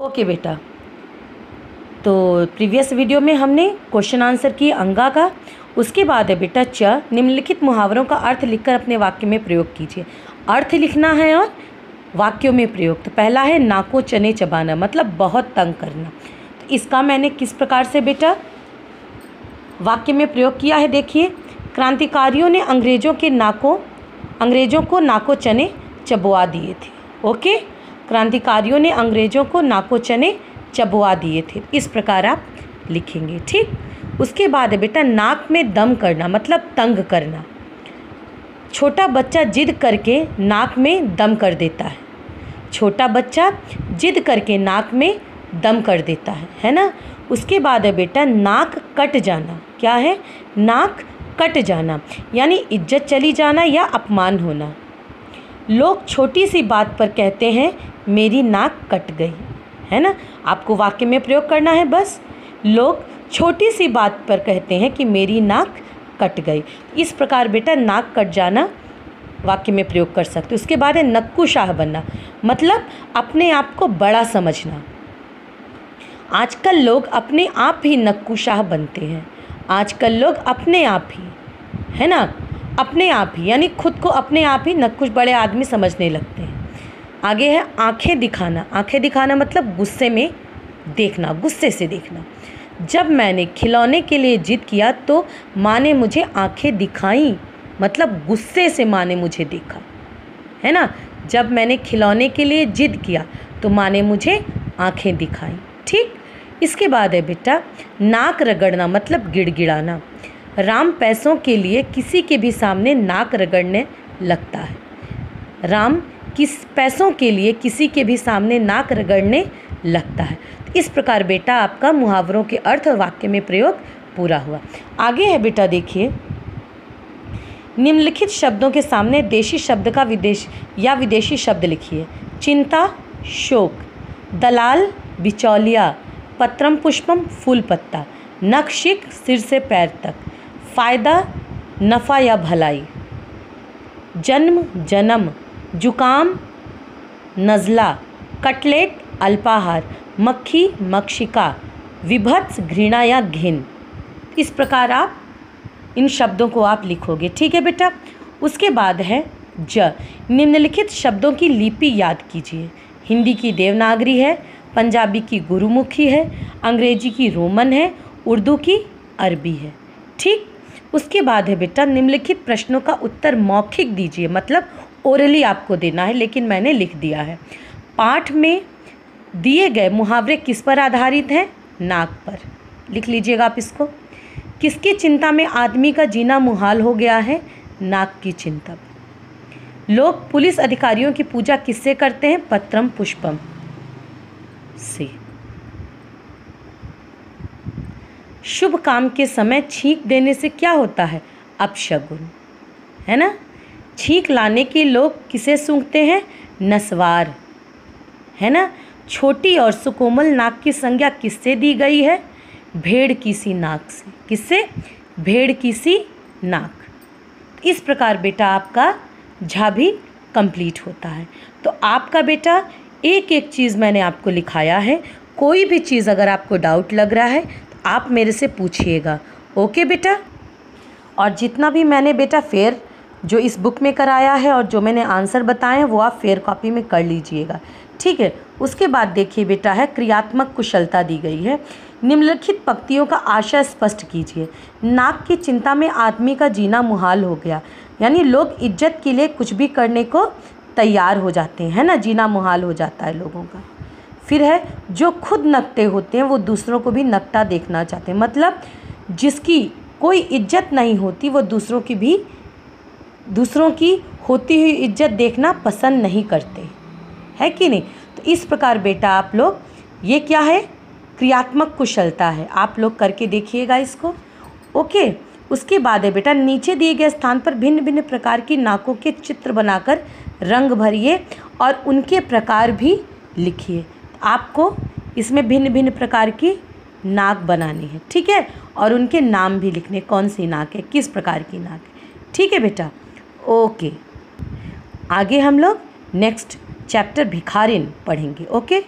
Okay बेटा, तो previous video में हमने क्वेश्चन आंसर किए अंगा का। उसके बाद है बेटा च, निम्नलिखित मुहावरों का अर्थ लिखकर अपने वाक्य में प्रयोग कीजिए। अर्थ लिखना है और वाक्यों में प्रयोग। तो पहला है नाको चने चबाना, मतलब बहुत तंग करना। तो इसका मैंने किस प्रकार से बेटा वाक्य में प्रयोग किया है, देखिए। क्रांतिकारियों ने अंग्रेजों को नाको चने चबवा दिए थे। ओके, क्रांतिकारियों ने अंग्रेजों को नाको चने चबवा दिए थे, इस प्रकार आप लिखेंगे, ठीक। उसके बाद है बेटा नाक में दम करना, मतलब तंग करना। छोटा बच्चा जिद करके नाक में दम कर देता है। छोटा बच्चा जिद करके नाक में दम कर देता है ना। उसके बाद है बेटा नाक कट जाना। क्या है? नाक कट जाना, यानी इज्जत चली जाना या अपमान होना। लोग छोटी सी बात पर कहते हैं मेरी नाक कट गई, है ना। आपको वाक्य में प्रयोग करना है बस। लोग छोटी सी बात पर कहते हैं कि मेरी नाक कट गई। इस प्रकार बेटा नाक कट जाना वाक्य में प्रयोग कर सकते। उसके बाद है नक्कुशाह बनना, मतलब अपने आप को बड़ा समझना। आजकल लोग अपने आप ही नक्कुशाह बनते हैं। आजकल लोग अपने आप ही, है ना, अपने आप ही, यानी खुद को अपने आप ही नक्कुश बड़े आदमी समझने लगते हैं। आगे है आंखें दिखाना। आंखें दिखाना मतलब गुस्से में देखना, गुस्से से देखना। जब मैंने खिलौने के लिए जिद किया तो माँ ने मुझे आंखें दिखाई, मतलब गुस्से से माँ ने मुझे देखा, है ना। जब मैंने खिलौने के लिए जिद किया तो माँ ने मुझे आंखें दिखाई, ठीक। इसके बाद है बेटा नाक रगड़ना, मतलब गिड़गिड़ाना। राम पैसों के लिए किसी के भी सामने नाक रगड़ने लगता है। राम पैसों के लिए किसी के भी सामने नाक रगड़ने लगता है। इस प्रकार बेटा आपका मुहावरों के अर्थ और वाक्य में प्रयोग पूरा हुआ। आगे है बेटा देखिए, निम्नलिखित शब्दों के सामने देशी शब्द का विदेशी शब्द लिखिए। चिंता शोक, दलाल बिचौलिया, पत्रम पुष्पम फूल पत्ता, नखशिख सिर से पैर तक, फ़ायदा नफ़ा या भलाई, जन्म जन्म, जुकाम नज़ला, कटलेट अल्पाहार, मक्खी मक्षिका, विभत्स घृणा या घिन। इस प्रकार आप इन शब्दों को आप लिखोगे, ठीक है बेटा। उसके बाद है ज, निम्नलिखित शब्दों की लिपि याद कीजिए। हिंदी की देवनागरी है, पंजाबी की गुरुमुखी है, अंग्रेजी की रोमन है, उर्दू की अरबी है, ठीक। उसके बाद है बेटा निम्नलिखित प्रश्नों का उत्तर मौखिक दीजिए, मतलब ओरली आपको देना है, लेकिन मैंने लिख दिया है। पाठ में दिए गए मुहावरे किस पर आधारित हैं? नाक पर। लिख लीजिएगा आप इसको। किसकी चिंता में आदमी का जीना मुहाल हो गया है? नाक की चिंता पर। लोग पुलिस अधिकारियों की पूजा किससे करते हैं? पत्रम पुष्पम से। शुभ काम के समय छींक देने से क्या होता है? अपशगुन, है ना। छींक लाने के लोग किसे सूंघते हैं? नस्वार, है ना। छोटी और सुकोमल नाक की संज्ञा किससे दी गई है? भेड़ की सी नाक से। किससे? भेड़ की सी नाक। इस प्रकार बेटा आपका झा भी कंप्लीट होता है। तो आपका बेटा एक एक चीज़ मैंने आपको लिखाया है। कोई भी चीज़ अगर आपको डाउट लग रहा है तो आप मेरे से पूछिएगा, ओके बेटा। और जितना भी मैंने बेटा फेयर जो इस बुक में कराया है और जो मैंने आंसर बताए हैं वो आप फेयर कॉपी में कर लीजिएगा, ठीक है। उसके बाद देखिए बेटा है क्रियात्मक कुशलता दी गई है। निम्नलिखित पंक्तियों का आशय स्पष्ट कीजिए। नाक की चिंता में आदमी का जीना मुहाल हो गया, यानी लोग इज्जत के लिए कुछ भी करने को तैयार हो जाते हैं, है ना। जीना मुहाल हो जाता है लोगों का। फिर है जो खुद नकटे होते हैं वो दूसरों को भी नकटा देखना चाहते हैं, मतलब जिसकी कोई इज्जत नहीं होती वो दूसरों की होती हुई इज्जत देखना पसंद नहीं करते, है कि नहीं। तो इस प्रकार बेटा आप लोग, ये क्या है? क्रियात्मक कुशलता है। आप लोग करके देखिएगा इसको, ओके। उसके बाद है बेटा नीचे दिए गए स्थान पर भिन्न भिन्न प्रकार की नाकों के चित्र बनाकर रंग भरिए और उनके प्रकार भी लिखिए। आपको इसमें भिन्न भिन्न प्रकार की नाक बनानी है, ठीक है, और उनके नाम भी लिखने, कौन सी नाक है, किस प्रकार की नाक है, ठीक है बेटा, ओके। आगे हम लोग नेक्स्ट चैप्टर भिखारिन पढ़ेंगे, ओके।